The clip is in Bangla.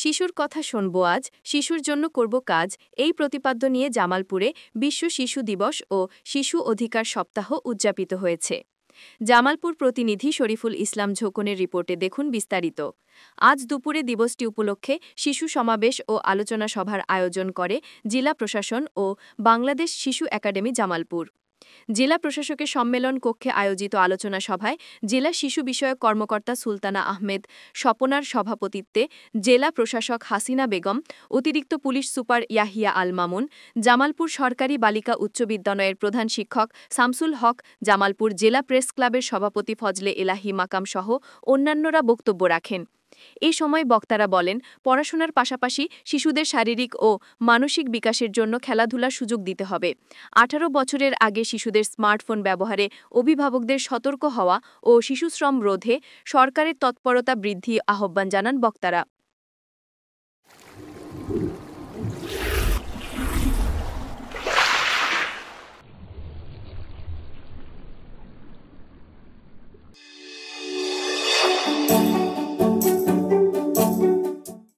শিশুর কথা শুনব আজ, শিশুর জন্য করব কাজ, এই প্রতিপাদ্য নিয়ে জামালপুরে বিশ্ব শিশু দিবস ও শিশু অধিকার সপ্তাহ উদযাপিত হয়েছে। জামালপুর প্রতিনিধি শরীফুল ইসলাম ঝোকনের রিপোর্টে দেখুন বিস্তারিত। আজ দুপুরে দিবসটি উপলক্ষে শিশু সমাবেশ ও আলোচনা সভার আয়োজন করে জেলা প্রশাসন ও বাংলাদেশ শিশু একাডেমি জামালপুর। জেলা প্রশাসকের সম্মেলন কক্ষে আয়োজিত আলোচনা সভায় জেলা শিশু বিষয়ক কর্মকর্তা সুলতানা আহমেদ স্বপনার সভাপতিত্বে জেলা প্রশাসক হাসিনা বেগম, অতিরিক্ত পুলিশ সুপার ইয়াহিয়া আল মামুন, জামালপুর সরকারি বালিকা উচ্চ বিদ্যালয়ের প্রধান শিক্ষক শামসুল হক, জামালপুর জেলা প্রেস ক্লাবের সভাপতি ফজলে এলাহি মাকাম সহ অন্যান্যরা বক্তব্য রাখেন। এ সময় বক্তারা বলেন, পড়াশোনার পাশাপাশি শিশুদের শারীরিক ও মানসিক বিকাশের জন্য খেলাধুলার সুযোগ দিতে হবে। ১৮ বছরের আগে শিশুদের স্মার্টফোন ব্যবহারে অভিভাবকদের সতর্ক হওয়া ও শিশুশ্রম রোধে সরকারের তৎপরতা বৃদ্ধি আহ্বান জানান বক্তারা।